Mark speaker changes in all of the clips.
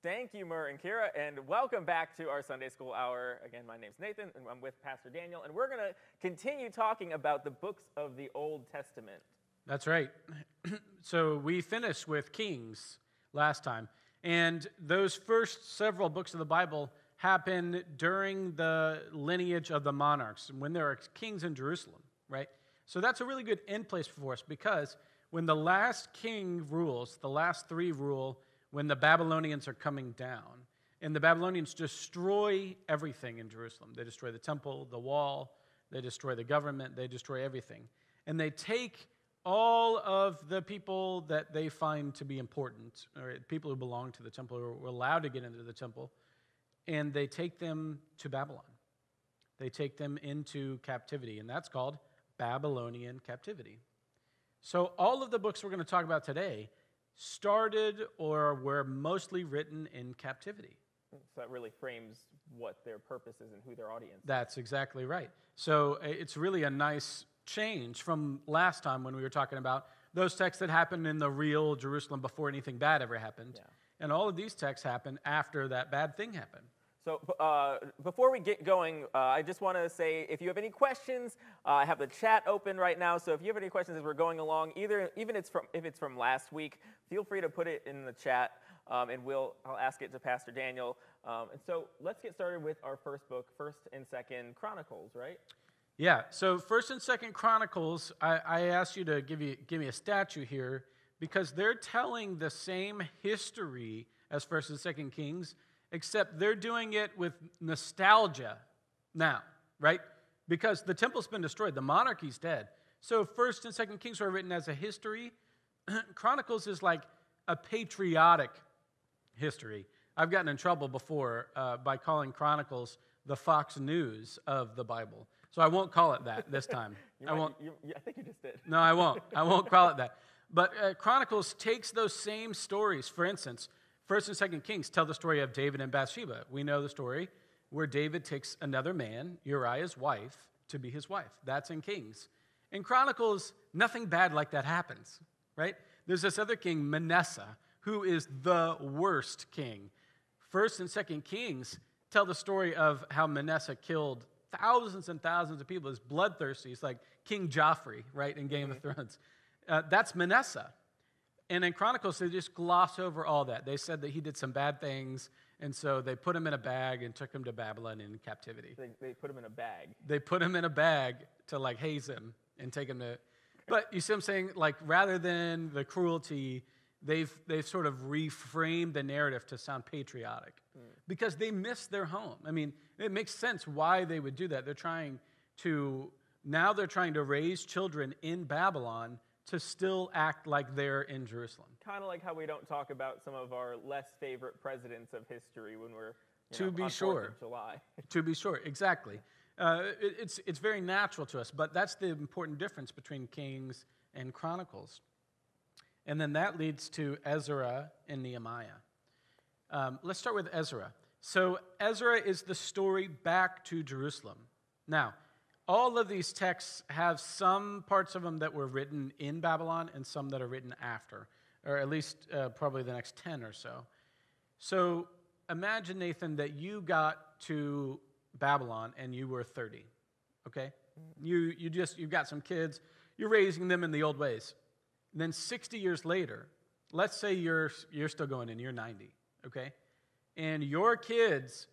Speaker 1: Thank you, Murr and Kira, and welcome back to our Sunday School Hour. Again, my name's Nathan, and I'm with Pastor Daniel, and we're going to continue talking about the books of the Old Testament.
Speaker 2: That's right. So we finished with Kings last time, and those first several books of the Bible happen during the lineage of the monarchs, when there are kings in Jerusalem, right? So that's a really good end place for us, because when the last king rules, the last three rule when the Babylonians are coming down, and the Babylonians destroy everything in Jerusalem. They destroy the temple, the wall, they destroy the government, they destroy everything. And they take all of the people that they find to be important, or people who belong to the temple, or were allowed to get into the temple, and they take them to Babylon. They take them into captivity, and that's called Babylonian captivity. So all of the books we're going to talk about today started or were mostly written in captivity.
Speaker 1: So that really frames what their purpose is and who their audience is.
Speaker 2: That's exactly right. So it's really a nice change from last time when we were talking about those texts that happened in the real Jerusalem before anything bad ever happened.
Speaker 1: Yeah.
Speaker 2: And all of these texts happen after that bad thing happened.
Speaker 1: So before we get going, I just want to say, if you have any questions, I have the chat open right now. So if you have any questions as we're going along, even if it's from last week, feel free to put it in the chat, and I'll ask it to Pastor Daniel. And so let's get started with our first book, 1st and 2nd Chronicles, right?
Speaker 2: Yeah. So 1st and 2nd Chronicles, I asked you to give me a statue here because they're telling the same history as 1st and 2nd Kings, except they're doing it with nostalgia now, right? Because the temple's been destroyed, the monarchy's dead. So 1st and 2nd Kings were written as a history. Chronicles is like a patriotic history. I've gotten in trouble before by calling Chronicles the Fox News of the Bible. So I won't call it that this time.
Speaker 1: I think you just did.
Speaker 2: No, I won't. I won't call it that. But Chronicles takes those same stories. For instance, 1st and 2nd Kings tell the story of David and Bathsheba. We know the story where David takes another man, Uriah's wife, to be his wife. That's in Kings. In Chronicles, nothing bad like that happens, right? There's this other king, Manasseh, who is the worst king. 1st and 2nd Kings tell the story of how Manasseh killed thousands and thousands of people. He's bloodthirsty. He's like King Joffrey, right, in Game of Thrones. That's Manasseh. And in Chronicles, they just gloss over all that. They said that he did some bad things, and so they put him in a bag and took him to Babylon in captivity.
Speaker 1: They put him in a bag.
Speaker 2: They put him in a bag to, like, haze him and take him to... But you see what I'm saying? Like, rather than the cruelty, they've sort of reframed the narrative to sound patriotic because they miss their home. I mean, it makes sense why they would do that. They're trying to raise children in Babylon to still act like they're in Jerusalem.
Speaker 1: Kind of like how we don't talk about some of our less favorite presidents of history when we're
Speaker 2: on 4th of
Speaker 1: July.
Speaker 2: To be sure, exactly. It's very natural to us, but that's the important difference between Kings and Chronicles. And then that leads to Ezra and Nehemiah. Let's start with Ezra. So Ezra is the story back to Jerusalem. Now, all of these texts have some parts of them that were written in Babylon and some that are written after, or at least probably the next 10 or so. So imagine, Nathan, that you got to Babylon and you were 30, okay? You've got some kids, you're raising them in the old ways. And then 60 years later, let's say you're still going and you're 90, okay? And your kids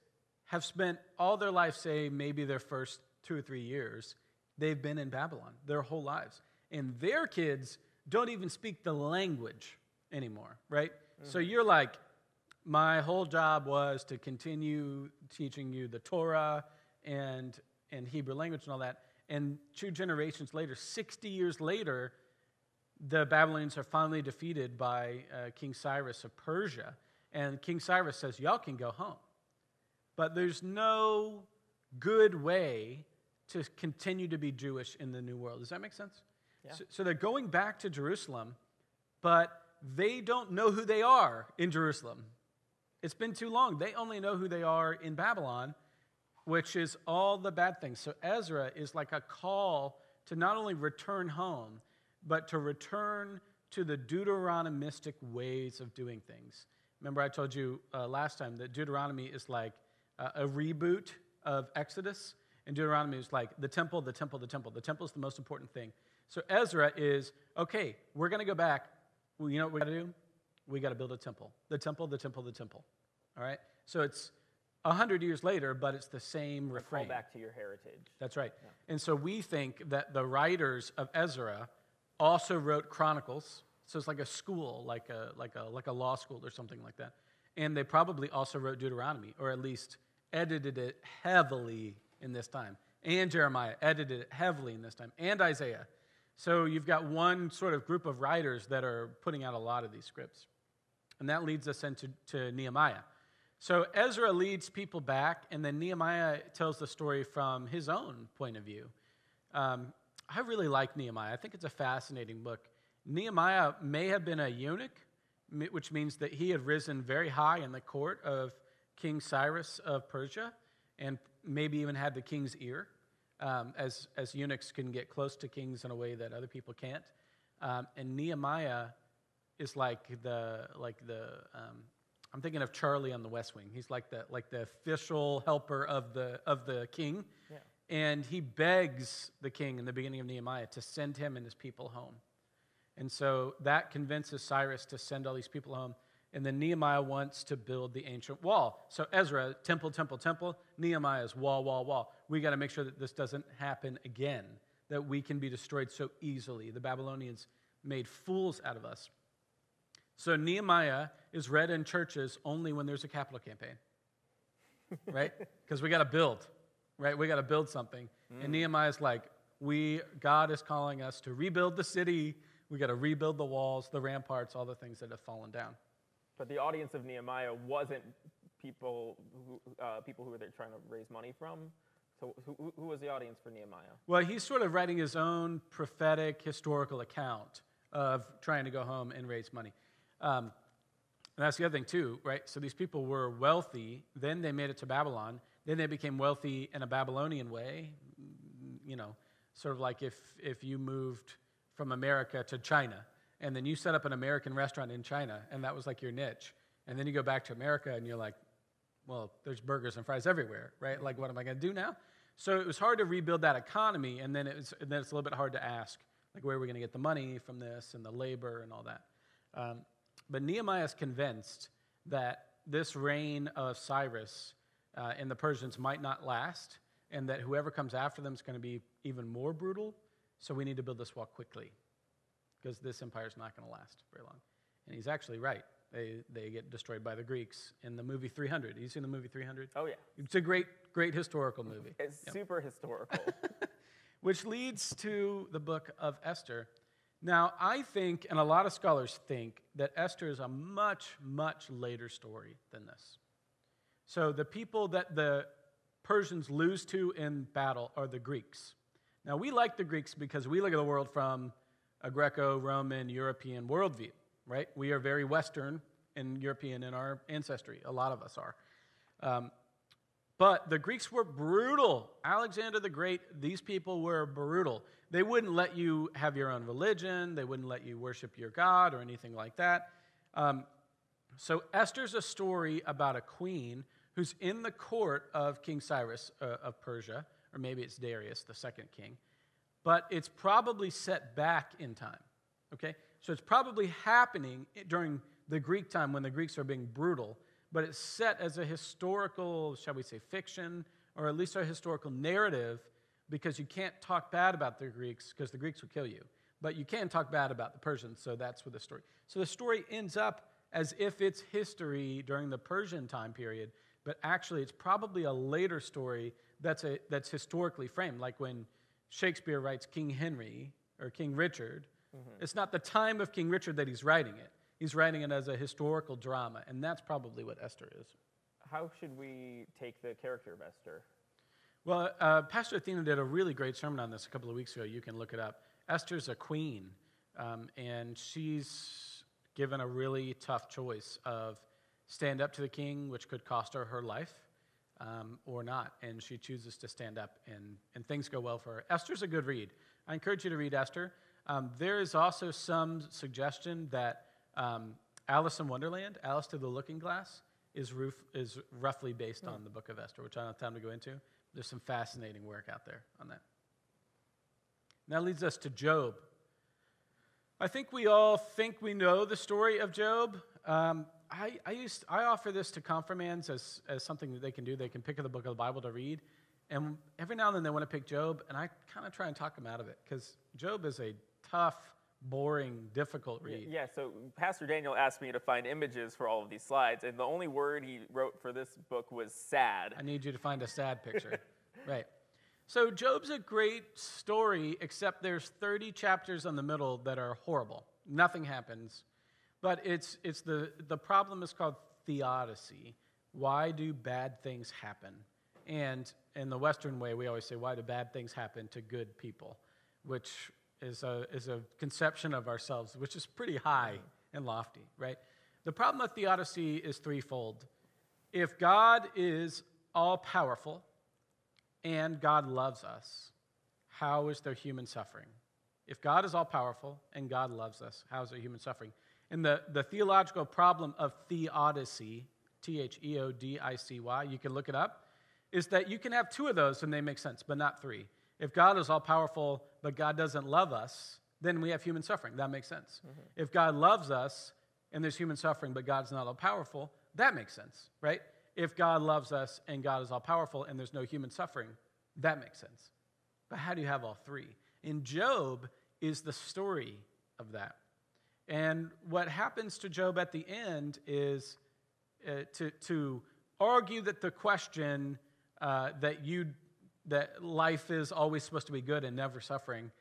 Speaker 2: have spent all their life, say maybe their first 2 or 3 years, they've been in Babylon their whole lives. And their kids don't even speak the language anymore, right? Mm-hmm. So you're like, my whole job was to continue teaching you the Torah and Hebrew language and all that. And 2 generations later, 60 years later, the Babylonians are finally defeated by King Cyrus of Persia. And King Cyrus says, y'all can go home. But there's no good way to continue to be Jewish in the New World. Does that make sense?
Speaker 1: Yeah.
Speaker 2: So they're going back to Jerusalem, but they don't know who they are in Jerusalem. It's been too long. They only know who they are in Babylon, which is all the bad things. So Ezra is like a call to not only return home, but to return to the Deuteronomistic ways of doing things. Remember I told you last time that Deuteronomy is like a reboot of Exodus, and Deuteronomy is like the temple, the temple, the temple. The temple is the most important thing. So Ezra is, okay, we're going to go back. Well, you know what we got to do? We got to build a temple. The temple, the temple, the temple. All right? So it's 100 years later, but it's the same refrain.
Speaker 1: Call back to your heritage.
Speaker 2: That's right.
Speaker 1: Yeah.
Speaker 2: And so we think that the writers of Ezra also wrote Chronicles. So it's like a school, like a law school or something like that. And they probably also wrote Deuteronomy, or at least edited it heavily in this time. And Jeremiah edited it heavily in this time. And Isaiah. So you've got one sort of group of writers that are putting out a lot of these scripts. And that leads us into Nehemiah. So Ezra leads people back, and then Nehemiah tells the story from his own point of view. I really like Nehemiah. I think it's a fascinating book. Nehemiah may have been a eunuch, which means that he had risen very high in the court of King Cyrus of Persia, and maybe even had the king's ear, as eunuchs can get close to kings in a way that other people can't. And Nehemiah is like the I'm thinking of Charlie on the West Wing. He's like the official helper of the king, yeah. And he begs the king in the beginning of Nehemiah to send him and his people home. And so that convinces Cyrus to send all these people home. And then Nehemiah wants to build the ancient wall. So Ezra, temple, temple, temple. Nehemiah's wall, wall, wall. We got to make sure that this doesn't happen again, that we can be destroyed so easily. The Babylonians made fools out of us. So Nehemiah is read in churches only when there's a capital campaign, right? Because we got to build, right? We got to build something. And Nehemiah's like, God is calling us to rebuild the city. We got to rebuild the walls, the ramparts, all the things that have fallen down.
Speaker 1: But the audience of Nehemiah wasn't people who were there trying to raise money from. So who was the audience for Nehemiah?
Speaker 2: Well, he's sort of writing his own prophetic historical account of trying to go home and raise money. And that's the other thing too, right? So these people were wealthy, then they made it to Babylon, then they became wealthy in a Babylonian way, sort of like if you moved from America to China, and then you set up an American restaurant in China, and that was like your niche, and then you go back to America, and you're like, well, there's burgers and fries everywhere, right? Like, what am I going to do now? So it was hard to rebuild that economy, and then it's a little bit hard to ask, like, where are we going to get the money from this, and the labor, and all that. But Nehemiah is convinced that this reign of Cyrus and the Persians might not last, and that whoever comes after them is going to be even more brutal, so we need to build this wall quickly, because this empire is not going to last very long. And he's actually right. They get destroyed by the Greeks in the movie 300. Have you seen the movie 300?
Speaker 1: Oh, yeah.
Speaker 2: It's a great historical movie.
Speaker 1: It's super historical.
Speaker 2: Which leads to the book of Esther. Now, I think, and a lot of scholars think, that Esther is a much, much later story than this. So the people that the Persians lose to in battle are the Greeks. Now, we like the Greeks because we look at the world from a Greco-Roman, European worldview, right? We are very Western and European in our ancestry. A lot of us are. But the Greeks were brutal. Alexander the Great, these people were brutal. They wouldn't let you have your own religion. They wouldn't let you worship your God or anything like that. So Esther's a story about a queen who's in the court of King Cyrus of Persia, or maybe it's Darius, the second king. But it's probably set back in time, okay? So it's probably happening during the Greek time when the Greeks are being brutal, but it's set as a historical, shall we say, fiction, or at least a historical narrative, because you can't talk bad about the Greeks, because the Greeks will kill you. But you can talk bad about the Persians, so that's where the story. So the story ends up as if it's history during the Persian time period, but actually it's probably a later story that's historically framed, like when Shakespeare writes King Henry or King Richard. Mm-hmm. It's not the time of King Richard that he's writing it. He's writing it as a historical drama, and that's probably what Esther is.
Speaker 1: How should we take the character of Esther?
Speaker 2: Well, Pastor Athena did a really great sermon on this a couple of weeks ago. You can look it up. Esther's a queen, and she's given a really tough choice of stand up to the king, which could cost her life, or not. And she chooses to stand up, and things go well for her. Esther's a good read. I encourage you to read Esther. There is also some suggestion that Alice in Wonderland, Alice Through the Looking Glass, is roughly based on the book of Esther, which I don't have time to go into. There's some fascinating work out there on that. That leads us to Job. I think we all think we know the story of Job. I offer this to confirmands as something that they can do. They can pick up the book of the Bible to read, and every now and then they want to pick Job, and I kind of try and talk them out of it, because Job is a tough, boring, difficult read.
Speaker 1: Yeah, so Pastor Daniel asked me to find images for all of these slides, and the only word he wrote for this book was sad.
Speaker 2: I need you to find a sad picture. Right. So Job's a great story, except there's 30 chapters in the middle that are horrible. Nothing happens. But it's the problem is called theodicy. Why do bad things happen? And in the Western way, we always say, why do bad things happen to good people? Which is a conception of ourselves, which is pretty high and lofty, right? The problem with theodicy is threefold. If God is all-powerful and God loves us, how is there human suffering? If God is all-powerful and God loves us, how is there human suffering? And the theological problem of theodicy, Theodicy, you can look it up, is that you can have two of those and they make sense, but not three. If God is all-powerful, but God doesn't love us, then we have human suffering. That makes sense. Mm-hmm. If God loves us, and there's human suffering, but God's not all-powerful, that makes sense, right? If God loves us, and God is all-powerful, and there's no human suffering, that makes sense. But how do you have all three? And Job is the story of that. And what happens to Job at the end is to argue that the question that life is always supposed to be good and never suffering,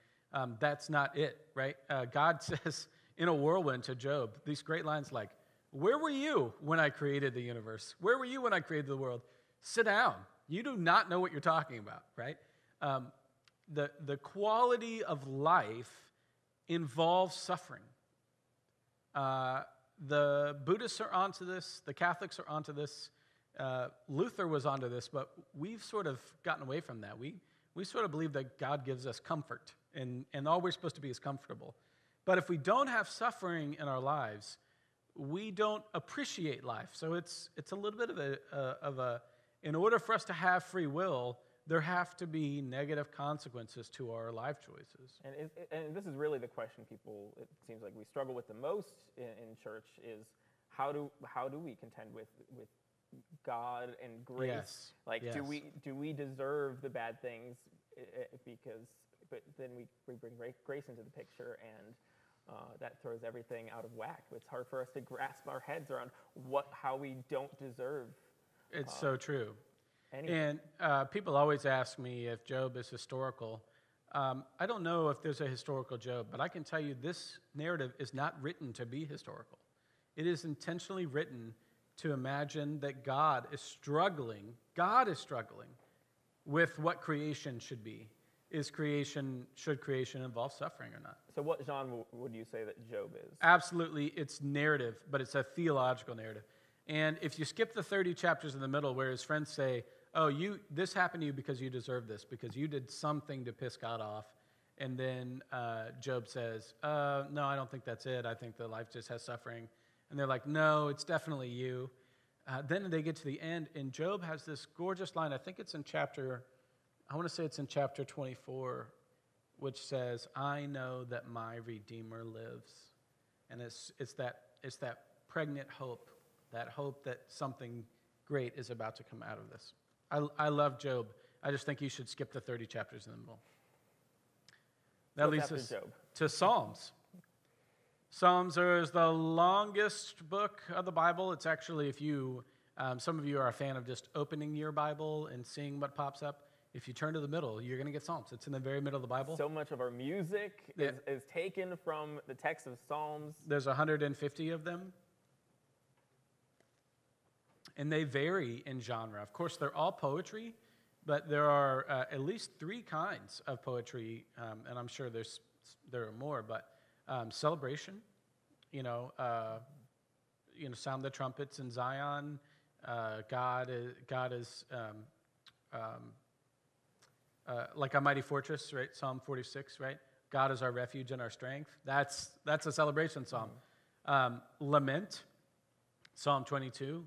Speaker 2: that's not it, right? God says in a whirlwind to Job these great lines like, where were you when I created the universe? Where were you when I created the world? Sit down. You do not know what you're talking about, right? The quality of life involves suffering. The Buddhists are onto this. The Catholics are onto this. Luther was onto this, but we've sort of gotten away from that. We sort of believe that God gives us comfort, and all we're supposed to be is comfortable. But if we don't have suffering in our lives, we don't appreciate life. So it's a little bit of a in order for us to have free will, there have to be negative consequences to our life choices.
Speaker 1: And this is really the question people, it seems like we struggle with the most in church is how do we contend with God and grace?
Speaker 2: Yes.
Speaker 1: Like,
Speaker 2: yes.
Speaker 1: do we deserve the bad things but then we bring grace into the picture, and that throws everything out of whack. It's hard for us to grasp our heads around how we don't deserve.
Speaker 2: It's so true.
Speaker 1: Anything.
Speaker 2: And people always ask me if Job is historical. I don't know if there's a historical Job, but I can tell you this narrative is not written to be historical. It is intentionally written to imagine that God is struggling with what creation should be. Should creation involve suffering or not?
Speaker 1: So what genre would you say that Job is?
Speaker 2: Absolutely, it's narrative, but it's a theological narrative. And if you skip the 30 chapters in the middle where his friends say, oh, this happened to you because you deserve this, because you did something to piss God off, and then Job says, no, I don't think that's it. I think that life just has suffering. And they're like, no, it's definitely you. Then they get to the end, and Job has this gorgeous line. I think it's in chapter 24, which says, I know that my Redeemer lives. And it's that pregnant hope, that hope that something great is about to come out of this. I love Job. I just think you should skip the 30 chapters in the middle. That leads us to Psalms. Psalms is the longest book of the Bible. It's actually, if you, some of you are a fan of just opening your Bible and seeing what pops up. If you turn to the middle, you're going to get Psalms. It's in the very middle of the Bible.
Speaker 1: So much of our music is taken from the text of Psalms.
Speaker 2: There's 150 of them. And they vary in genre. Of course, they're all poetry, but there are at least three kinds of poetry, and I'm sure there are more, but celebration, sound the trumpets in Zion. God is like a mighty fortress, right? Psalm 46, right? God is our refuge and our strength. That's a celebration psalm. Lament, Psalm 22,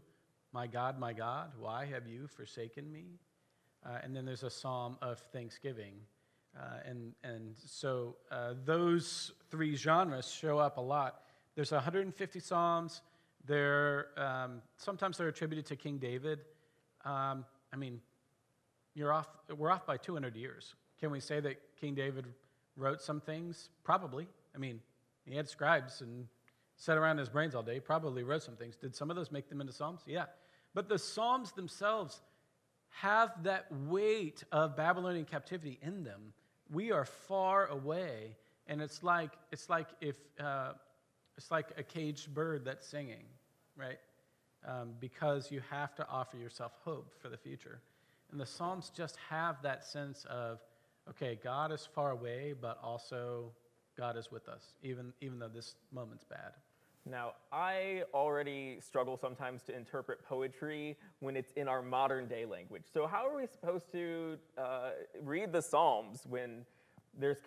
Speaker 2: my God, why have you forsaken me? And then there's a psalm of thanksgiving. So those three genres show up a lot. There's 150 psalms. Sometimes they're attributed to King David. We're off by 200 years. Can we say that King David wrote some things? Probably. He had scribes and sat around his brains all day. He probably wrote some things. Did some of those make them into psalms? Yeah. But the psalms themselves have that weight of Babylonian captivity in them. We are far away, and it's like a caged bird that's singing, right? Because you have to offer yourself hope for the future. And the Psalms just have that sense of, okay, God is far away, but also God is with us, even though this moment's bad.
Speaker 1: Now, I already struggle sometimes to interpret poetry when it's in our modern day language. So how are we supposed to read the Psalms when there's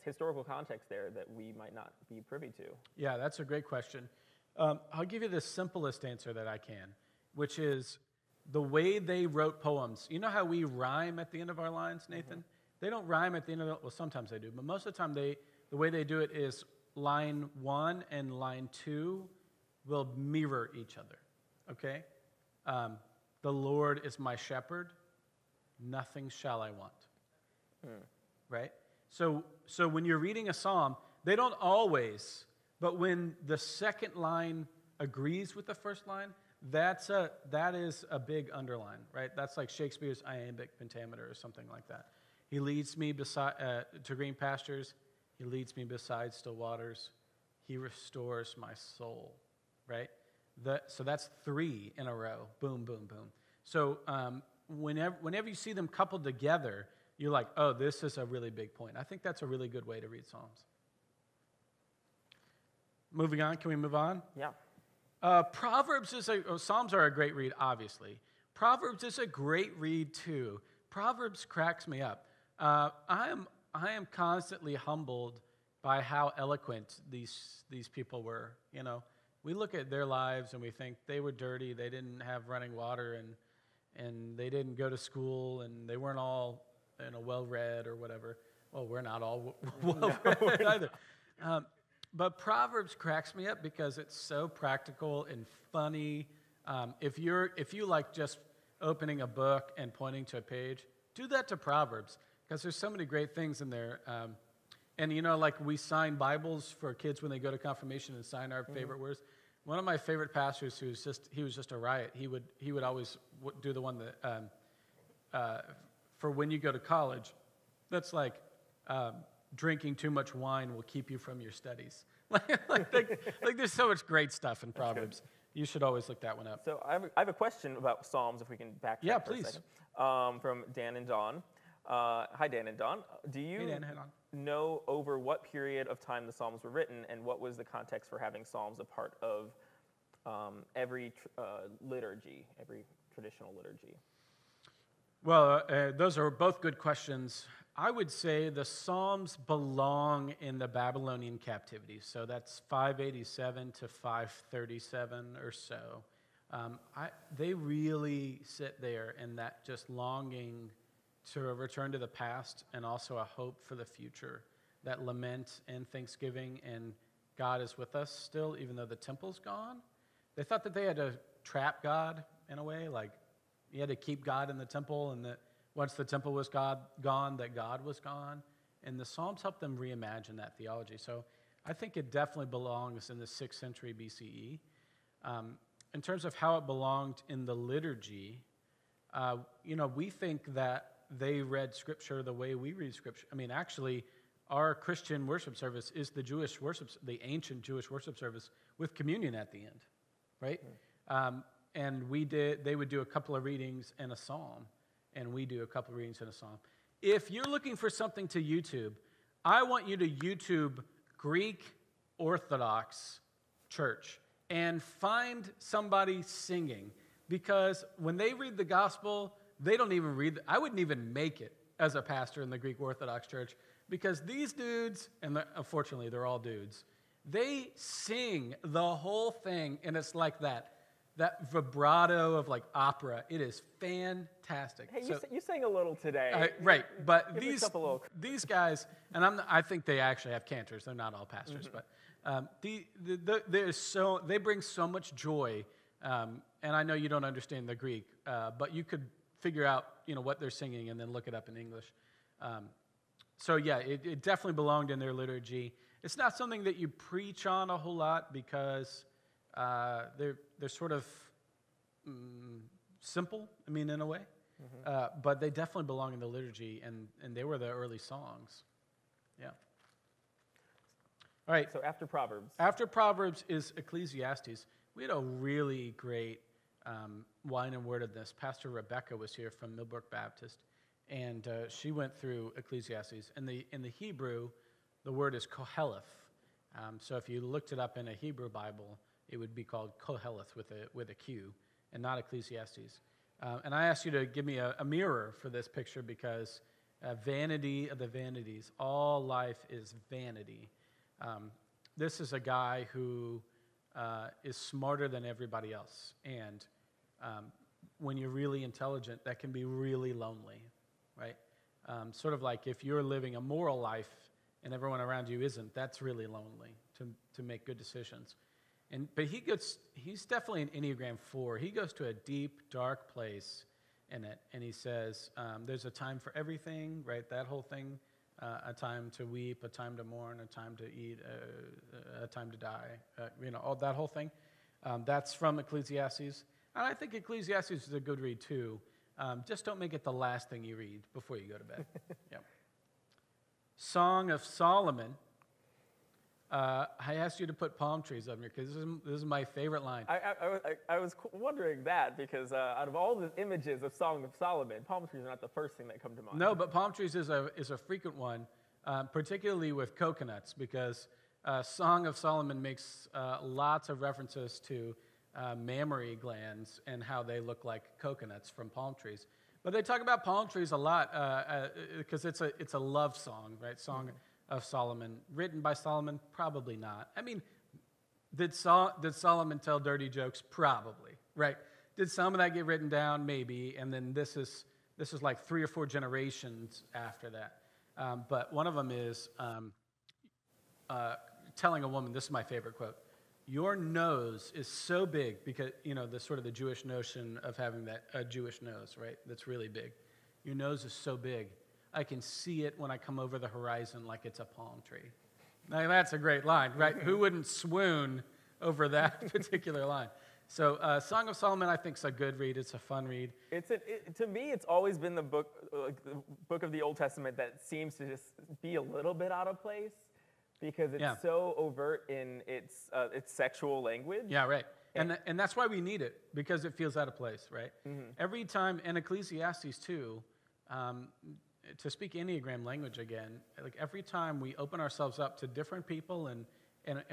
Speaker 1: historical context there that we might not be privy to?
Speaker 2: Yeah, that's a great question. I'll give you the simplest answer that I can, which is the way they wrote poems. You know how we rhyme at the end of our lines, Nathan? Mm-hmm. They don't rhyme at the end of well, sometimes they do, but most of the time the way they do it is line 1 and line 2 will mirror each other, okay? The Lord is my shepherd, nothing shall I want, right? So when you're reading a psalm, they don't always, but when the second line agrees with the first line, that is a big underline, right? That's like Shakespeare's iambic pentameter or something like that. He leads me to green pastures. He leads me beside still waters. He restores my soul, right? So that's 3 in a row. Boom, boom, boom. So whenever you see them coupled together, you're like, oh, this is a really big point. I think that's a really good way to read Psalms. Moving on, can we move on?
Speaker 1: Yeah.
Speaker 2: Psalms are a great read, obviously. Proverbs is a great read, too. Proverbs cracks me up. I am constantly humbled by how eloquent these people were. You know, we look at their lives and we think they were dirty, they didn't have running water, and they didn't go to school, and they weren't all well-read or whatever. Well, we're not all well-read either. But Proverbs cracks me up because it's so practical and funny. If you like just opening a book and pointing to a page, do that to Proverbs, because there's so many great things in there. And like we sign Bibles for kids when they go to confirmation and sign our favorite words. One of my favorite pastors, he was just a riot. He would always do the one that for when you go to college, that's like drinking too much wine will keep you from your studies. like there's so much great stuff in Proverbs. You should always look that one up.
Speaker 1: So I have a question about Psalms, if we can backtrack for a second. From Dan and Don. Hi, Dan and Don. Do you know over what period of time the Psalms were written, and what was the context for having Psalms a part of every liturgy, every traditional liturgy?
Speaker 2: Well, those are both good questions. I would say the Psalms belong in the Babylonian captivity, so that's 587 to 537 or so. They really sit there in that just longing to return to the past and also a hope for the future, that lament and thanksgiving, and God is with us still, even though the temple's gone. They thought that they had to trap God in a way, like you had to keep God in the temple, and that once the temple was gone, that God was gone. And the Psalms help them reimagine that theology. So I think it definitely belongs in the 6th century BCE. In terms of how it belonged in the liturgy, we think that they read Scripture the way we read Scripture. Actually, our Christian worship service is the ancient Jewish worship service with communion at the end, right? And they would do a couple of readings and a psalm, and we do a couple of readings and a psalm. If you're looking for something to YouTube, I want you to YouTube Greek Orthodox Church and find somebody singing, because when they read the gospel, they don't even read I wouldn't even make it as a pastor in the Greek Orthodox Church, because these dudes, and unfortunately they're all dudes, They sing the whole thing, and it's like that vibrato of like opera. It is fantastic.
Speaker 1: Hey, you sang a little today.
Speaker 2: Right, but
Speaker 1: Give yourself a little.
Speaker 2: these guys, and I think they actually have cantors. They're not all pastors, but they bring so much joy. And I know you don't understand the Greek, but you could figure out what they're singing and then look it up in English. So yeah, it definitely belonged in their liturgy. It's not something that you preach on a whole lot because they're sort of simple, in a way. But they definitely belong in the liturgy, and they were the early songs. Yeah. All right.
Speaker 1: So after Proverbs.
Speaker 2: After Proverbs is Ecclesiastes. We had a really great wine and word of this. Pastor Rebecca was here from Millbrook Baptist, and she went through Ecclesiastes. In the Hebrew, the word is Koheleth. So if you looked it up in a Hebrew Bible, it would be called Koheleth with a Q, and not Ecclesiastes. And I asked you to give me a mirror for this picture because vanity of the vanities, all life is vanity. This is a guy who is smarter than everybody else. And when you're really intelligent, that can be really lonely, right? Sort of like if you're living a moral life and everyone around you isn't, that's really lonely to make good decisions. But he's definitely an Enneagram 4. He goes to a deep, dark place in it, and he says, there's a time for everything, right? That whole thing, a time to weep, a time to mourn, a time to eat, a time to die, all that whole thing. That's from Ecclesiastes. And I think Ecclesiastes is a good read, too. Just don't make it the last thing you read before you go to bed. Yeah. Song of Solomon. I asked you to put palm trees up here because this is my favorite line.
Speaker 1: I was wondering that because out of all the images of Song of Solomon, palm trees are not the first thing that come to mind.
Speaker 2: No, but palm trees is a frequent one, particularly with coconuts, because Song of Solomon makes lots of references to mammary glands and how they look like coconuts from palm trees. But they talk about palm trees a lot because it's a love song, right? Song of Solomon, written by Solomon? Probably not. Did Solomon tell dirty jokes? Probably, right? Did some of that get written down? Maybe. And then this is like 3 or 4 generations after that. But one of them is telling a woman. This is my favorite quote. Your nose is so big because the sort of the Jewish notion of having a Jewish nose, right? That's really big. Your nose is so big. I can see it when I come over the horizon like it's a palm tree. Now, that's a great line, right? Who wouldn't swoon over that particular line? So Song of Solomon, I think, is a good read. It's a fun read.
Speaker 1: To me, it's always been the book of the Old Testament that seems to just be a little bit out of place because it's so overt in its sexual language.
Speaker 2: Yeah, right. And that's why we need it, because it feels out of place, right? Mm-hmm. Every time, and Ecclesiastes too, to speak Enneagram language again, like every time we open ourselves up to different people and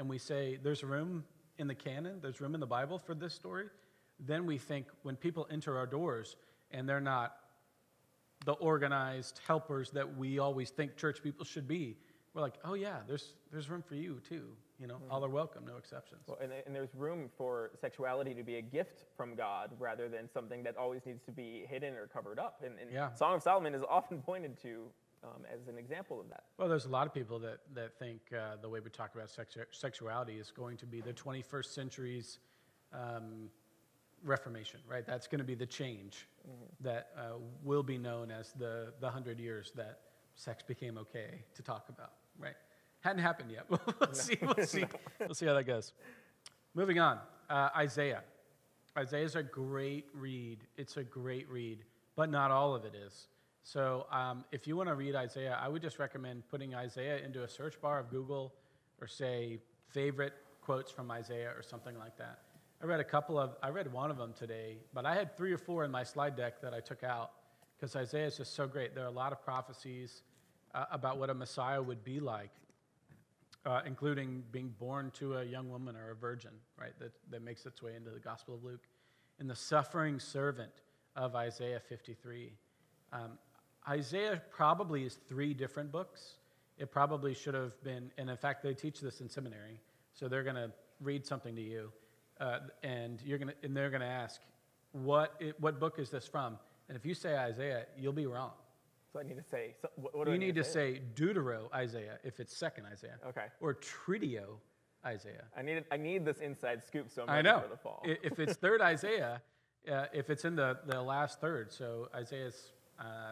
Speaker 2: we say, there's room in the canon, there's room in the Bible for this story, then we think when people enter our doors and they're not the organized helpers that we always think church people should be, we're like, oh yeah, there's room for you too. All are welcome, no exceptions.
Speaker 1: Well, and there's room for sexuality to be a gift from God rather than something that always needs to be hidden or covered up. And Song of Solomon is often pointed to as an example of that.
Speaker 2: Well, there's a lot of people that think the way we talk about sexuality is going to be the 21st century's Reformation, right? That's going to be the change that will be known as the 100 years that sex became okay to talk about, right? Hadn't happened yet. We'll see how that goes. Moving on, Isaiah. Isaiah is a great read. It's a great read, but not all of it is. So if you want to read Isaiah, I would just recommend putting Isaiah into a search bar of Google or say favorite quotes from Isaiah or something like that. I read one of them today, but I had 3 or 4 in my slide deck that I took out because Isaiah is just so great. There are a lot of prophecies about what a Messiah would be like. Including being born to a young woman or a virgin, right, that makes its way into the Gospel of Luke. And the suffering servant of Isaiah 53. Isaiah probably is 3 different books. It probably should have been, and in fact, they teach this in seminary, So they're going to read something to you, and they're going to ask, what book is this from? And if you say Isaiah, you'll be wrong.
Speaker 1: So I need to say, what do I
Speaker 2: You need to say Deutero Isaiah if it's second Isaiah.
Speaker 1: Okay.
Speaker 2: Or Tritio Isaiah.
Speaker 1: I need this inside scoop, so I'm
Speaker 2: I
Speaker 1: ready
Speaker 2: know.
Speaker 1: for the fall.
Speaker 2: If it's third Isaiah, if it's in the last third, so Isaiah's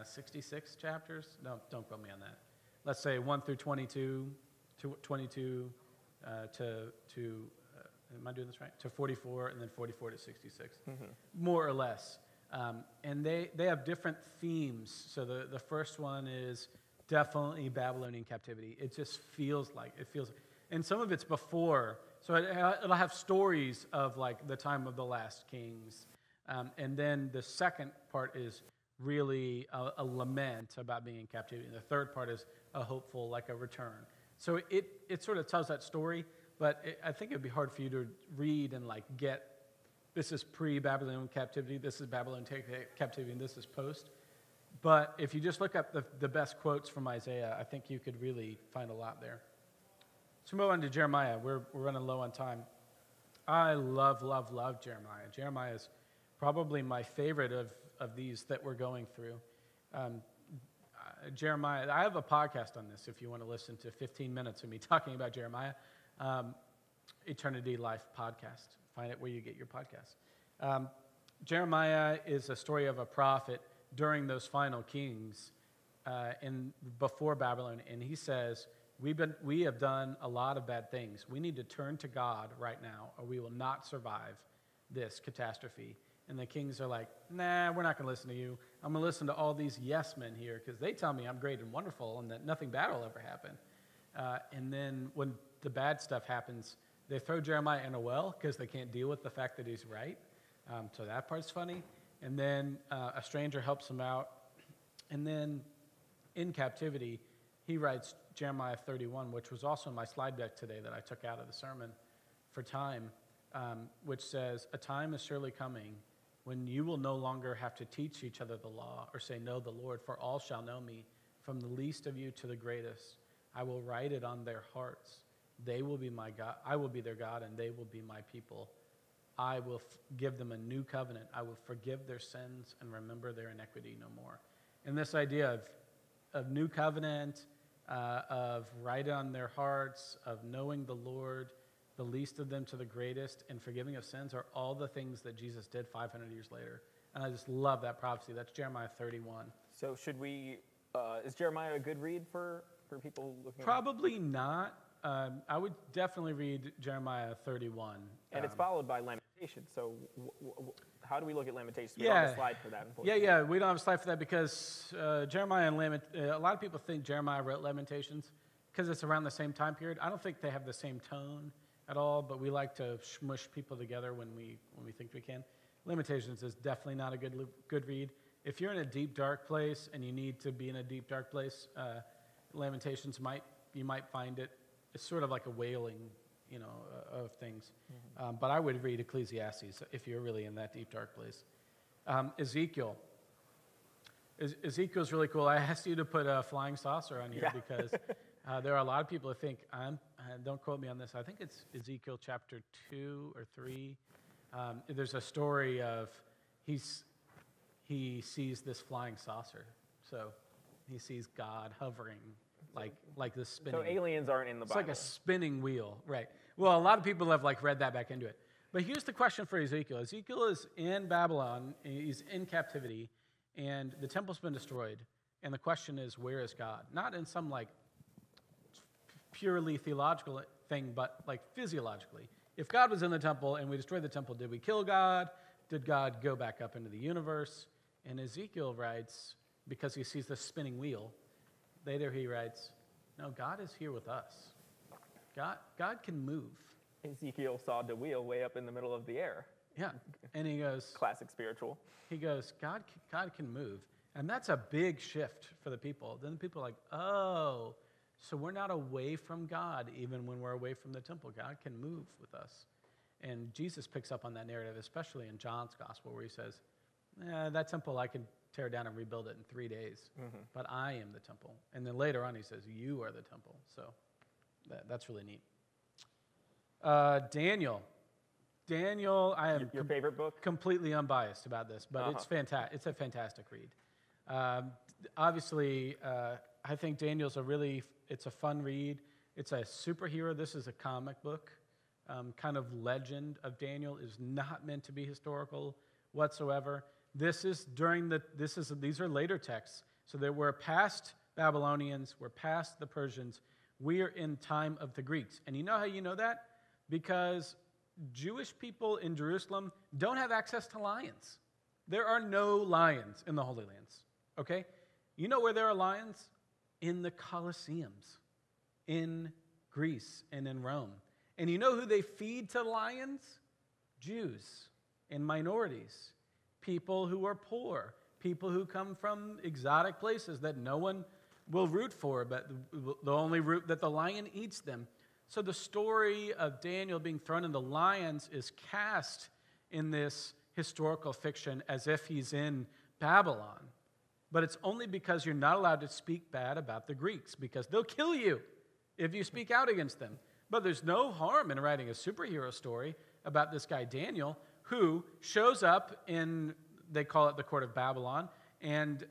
Speaker 2: 66 chapters. No, don't quote me on that. Let's say 1 through 22, to 22 am I doing this right? To 44, and then 44 to 66, more or less. And they have different themes. So the first one is definitely Babylonian captivity. It just feels like, and some of it's before. So it'll have stories of like the time of the last kings. And then the second part is really a lament about being in captivity. And the third part is a hopeful, like a return. So it sort of tells that story, but I think it would be hard for you to read and like get, this is pre-Babylonian captivity, this is Babylonian captivity, and this is post. But if you just look up the best quotes from Isaiah, I think you could really find a lot there. So move on to Jeremiah. We're running low on time. I love Jeremiah. Jeremiah is probably my favorite of these that we're going through. Jeremiah, I have a podcast on this if you want to listen to 15 minutes of me talking about Jeremiah. Eternity Life Podcast. Find it where you get your podcast. Jeremiah is a story of a prophet during those final kings before Babylon, and he says, we have done a lot of bad things. We need to turn to God right now, or we will not survive this catastrophe. And the kings are like, nah, we're not going to listen to you. I'm going to listen to all these yes men here because they tell me I'm great and wonderful and that nothing bad will ever happen. And then when the bad stuff happens, they throw Jeremiah in a well because they can't deal with the fact that he's right. So that part's funny. And then a stranger helps him out. And then in captivity, he writes Jeremiah 31, which was also in my slide deck today that I took out of the sermon for time, which says, a time is surely coming when you will no longer have to teach each other the law or say, know the Lord, for all shall know me, from the least of you to the greatest. I will write it on their hearts. They will be my God. I will be their God, and they will be my people. I will give them a new covenant. I will forgive their sins and remember their iniquity no more. And this idea of new covenant, of write it on their hearts, of knowing the Lord, the least of them to the greatest, and forgiving of sins are all the things that Jesus did 500 years later. And I just love that prophecy. That's Jeremiah 31.
Speaker 1: So should we, is Jeremiah a good read for people looking
Speaker 2: Probably not. I would definitely read Jeremiah 31.
Speaker 1: And it's followed by Lamentations. So how do we look at Lamentations? We don't have a slide for that, unfortunately.
Speaker 2: Yeah, we don't have a slide for that because Jeremiah and a lot of people think Jeremiah wrote Lamentations because it's around the same time period. I don't think they have the same tone at all, but we like to smush people together when we think we can. Lamentations is definitely not a good read. If you're in a deep, dark place and you need to be in a deep, dark place, Lamentations you might find it. It's sort of like a wailing, of things. Mm-hmm. But I would read Ecclesiastes if you're really in that deep, dark place. Ezekiel. Ezekiel's really cool. I asked you to put a flying saucer on here because there are a lot of people who think, don't quote me on this, I think it's Ezekiel chapter 2 or 3. There's a story of he sees this flying saucer. So he sees God hovering like this spinning.
Speaker 1: So aliens aren't in the Bible.
Speaker 2: It's like a spinning wheel, right? Well, a lot of people have read that back into it. But here's the question for Ezekiel. Ezekiel is in Babylon. He's in captivity, and the temple's been destroyed. And the question is, where is God? Not in some purely theological thing, but physiologically. If God was in the temple and we destroyed the temple, did we kill God? Did God go back up into the universe? And Ezekiel writes, because he sees the spinning wheel, later he writes, no, God is here with us. God can move.
Speaker 1: Ezekiel saw the wheel way up in the middle of the air.
Speaker 2: Yeah, and he goes...
Speaker 1: Classic spiritual.
Speaker 2: He goes, God can move. And that's a big shift for the people. Then the people are like, oh, so we're not away from God even when we're away from the temple. God can move with us. And Jesus picks up on that narrative, especially in John's gospel, where he says, that temple I can tear down and rebuild it in 3 days, but I am the temple. And then later on he says, you are the temple. So that's really neat. Daniel. Daniel, I am
Speaker 1: Your favorite book?
Speaker 2: completely unbiased about this, but it's fantastic. It's a fantastic read. Obviously, I think Daniel's it's a fun read. It's a superhero. This is a comic book. Kind of legend of Daniel is not meant to be historical whatsoever. These are later texts. So that we're past Babylonians, we're past the Persians. We are in time of the Greeks. And you know how you know that? Because Jewish people in Jerusalem don't have access to lions. There are no lions in the Holy Lands, okay? You know where there are lions? In the Colosseums, in Greece and in Rome. And you know who they feed to lions? Jews and minorities, people who are poor, people who come from exotic places that no one will root for, but the only root that the lion eats them. So the story of Daniel being thrown into lions is cast in this historical fiction as if he's in Babylon. But it's only because you're not allowed to speak bad about the Greeks, because they'll kill you if you speak out against them. But there's no harm in writing a superhero story about this guy Daniel, who shows up in, they call it the court of Babylon, and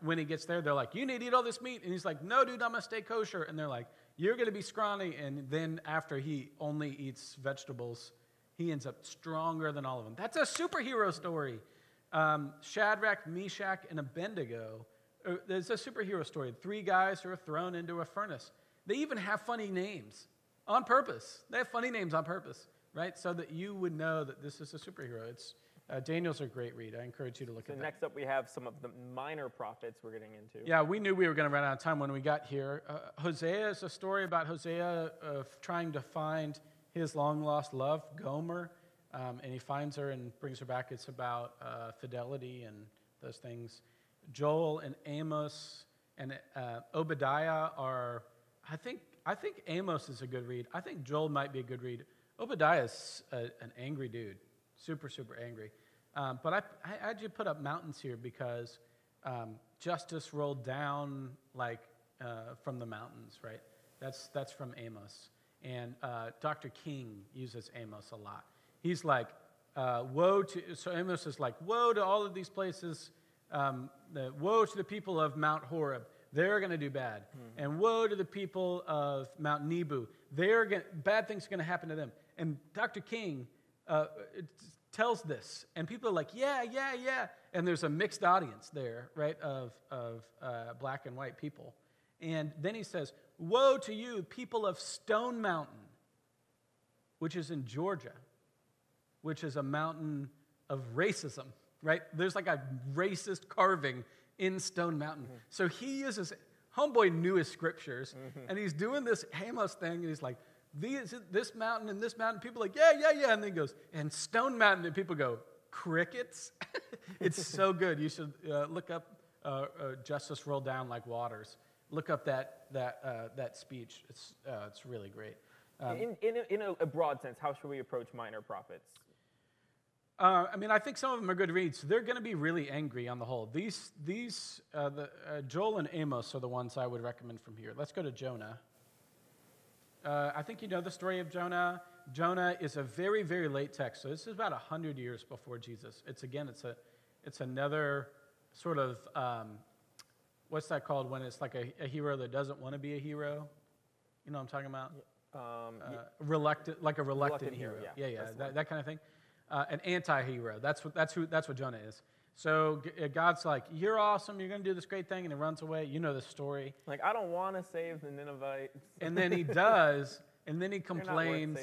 Speaker 2: when he gets there, they're like, you need to eat all this meat. And he's like, no, dude, I'm going to stay kosher. And they're like, you're going to be scrawny. And then after he only eats vegetables, he ends up stronger than all of them. That's a superhero story. Shadrach, Meshach, and Abednego. There's a superhero story. 3 guys who are thrown into a furnace. They even have funny names on purpose. They have funny names on purpose, right? So that you would know that this is a superhero. Daniel's a great read. I encourage you to look at that.
Speaker 1: Next up, we have some of the minor prophets we're getting into.
Speaker 2: Yeah, we knew we were going to run out of time when we got here. Hosea is a story about Hosea trying to find his long-lost love, Gomer, and he finds her and brings her back. It's about fidelity and those things. Joel and Amos and Obadiah are, I think Amos is a good read. I think Joel might be a good read. Obadiah is an angry dude. Super, super angry. But I had you put up mountains here because justice rolled down from the mountains, right? That's from Amos. And Dr. King uses Amos a lot. He's like, so Amos is like, woe to all of these places, woe to the people of Mount Horeb. They're going to do bad. Mm-hmm. And woe to the people of Mount Nebo. Bad things are going to happen to them. And Dr. King tells this, and people are like, yeah. And there's a mixed audience there, right, of black and white people. And then he says, woe to you, people of Stone Mountain, which is in Georgia, which is a mountain of racism, right? There's like a racist carving in Stone Mountain. Mm-hmm. So he uses, homeboy knew his scriptures, and he's doing this Amos thing, and he's like, this mountain and this mountain, people are like, yeah. And then he goes, and Stone Mountain, and people go, crickets? It's so good. You should look up Justice Rolled Down Like Waters. Look up that speech. It's really great.
Speaker 1: In a broad sense, how should we approach minor prophets?
Speaker 2: I think some of them are good reads. They're going to be really angry on the whole. Joel and Amos are the ones I would recommend from here. Let's go to Jonah. I think you know the story of Jonah. Jonah is a very, very late text. So this is about 100 years before Jesus. It's another sort of, what's that called when it's like a hero that doesn't want to be a hero? You know what I'm talking about? Like a reluctant hero. Yeah. That kind of thing. An anti-hero. That's what Jonah is. So God's like, you're awesome, you're going to do this great thing, and he runs away. You know the story.
Speaker 1: Like, I don't want to save the Ninevites.
Speaker 2: And then he does, and then he complains,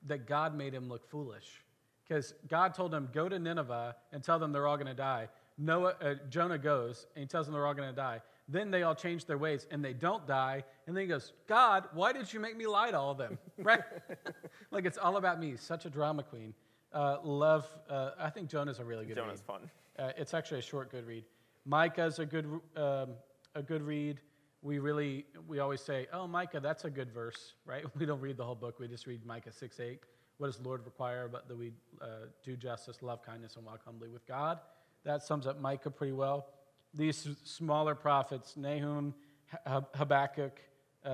Speaker 2: that God made him look foolish. Because God told him, go to Nineveh and tell them they're all going to die. Jonah goes, and he tells them they're all going to die. Then they all change their ways, and they don't die. And then he goes, God, why did you make me lie to all of them? Right? Like, it's all about me. Such a drama queen. I think Jonah's a really good read.
Speaker 1: Jonah's fun.
Speaker 2: It's actually a short, good read. Micah's a good read. We always say, oh, Micah, that's a good verse, right? We don't read the whole book. We just read Micah 6:8. What does the Lord require but that we do justice, love kindness, and walk humbly with God? That sums up Micah pretty well. These smaller prophets, Nahum, Habakkuk,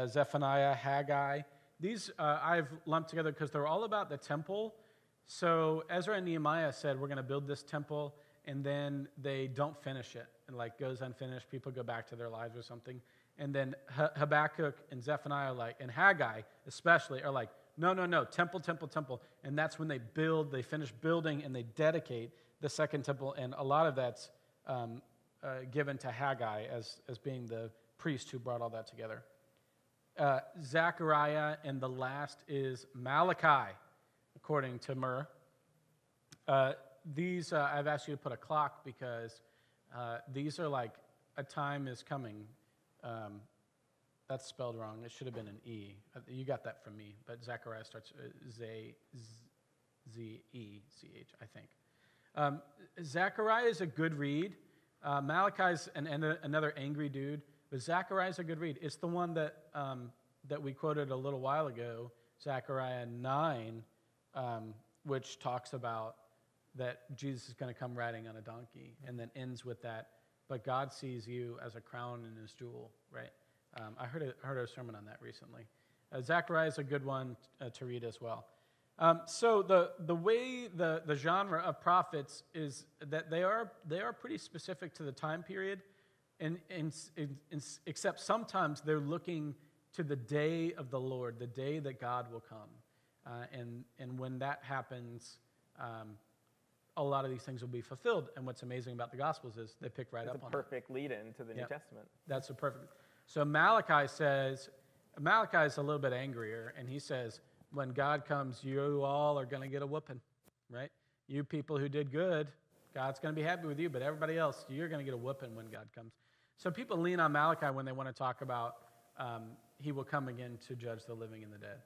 Speaker 2: Zephaniah, Haggai, These I've lumped together because they're all about the temple. So Ezra and Nehemiah said, we're going to build this temple, and then they don't finish it. And like goes unfinished, people go back to their lives or something. And then Habakkuk and Zephaniah, and Haggai especially, are like, no, temple, temple, temple. And that's when they finish building, and they dedicate the second temple. And a lot of that's given to Haggai as being the priest who brought all that together. Zechariah, and the last is Malachi, according to Murr. These, I've asked you to put a clock because these are like a time is coming. That's spelled wrong. It should have been an E. You got that from me, but Zechariah starts Z-E-C-H, I think. Zechariah is a good read. Malachi's another angry dude, but Zechariah is a good read. It's the one that we quoted a little while ago, Zechariah 9, which talks about that Jesus is going to come riding on a donkey, and then ends with that, but God sees you as a crown in his jewel, right? I heard a sermon on that recently. Zechariah is a good one to read as well. So the way the genre of prophets is that they are pretty specific to the time period, and except sometimes they're looking to the day of the Lord, the day that God will come, and when that happens, a lot of these things will be fulfilled. And what's amazing about the Gospels is they pick right up on it.
Speaker 1: It's a perfect lead-in to the New Testament.
Speaker 2: That's a perfect. So Malachi is a little bit angrier, and he says, when God comes, you all are going to get a whooping, right? You people who did good, God's going to be happy with you, but everybody else, you're going to get a whooping when God comes. So people lean on Malachi when they want to talk about he will come again to judge the living and the dead.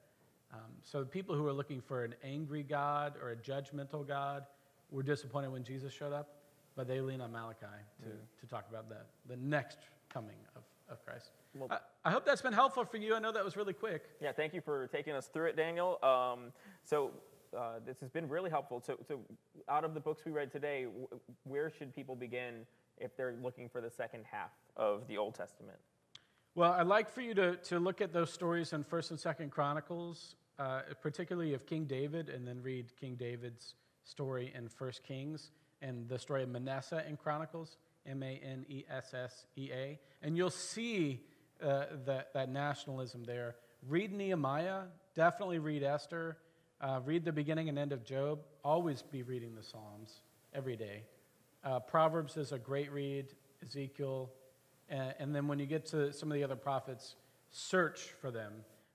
Speaker 2: So the people who are looking for an angry God or a judgmental God were disappointed when Jesus showed up, but they lean on Malachi to talk about the next coming of Christ. Well, I hope that's been helpful for you. I know that was really quick.
Speaker 1: Yeah, thank you for taking us through it, Daniel. This has been really helpful. So out of the books we read today, where should people begin if they're looking for the second half of the Old Testament?
Speaker 2: Well, I'd like for you to look at those stories in 1st and 2nd Chronicles, particularly of King David, and then read King David's story in 1 Kings, and the story of Manasseh in Chronicles, Manessea, and you'll see that nationalism there. Read Nehemiah, definitely read Esther, read the beginning and end of Job, always be reading the Psalms every day. Proverbs is a great read, Ezekiel, and then when you get to some of the other prophets, search for them.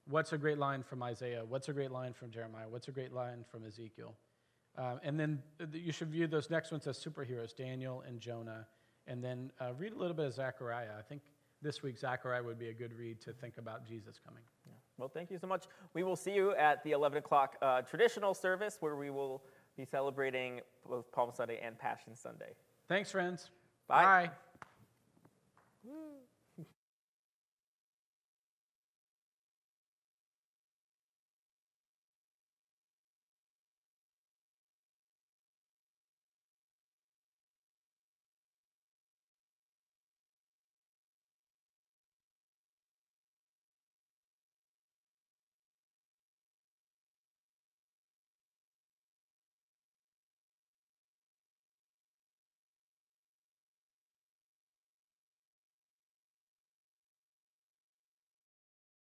Speaker 2: What's a great line from Isaiah? What's a great line from Jeremiah? What's a great line from Ezekiel? And then you should view those next ones as superheroes, Daniel and Jonah. And then read a little bit of Zechariah. I think this week Zechariah would be a good read to think about Jesus coming.
Speaker 1: Yeah. Well, thank you so much. We will see you at the 11 o'clock traditional service where we will be celebrating both Palm Sunday and Passion Sunday.
Speaker 2: Thanks, friends.
Speaker 1: Bye.
Speaker 2: Bye.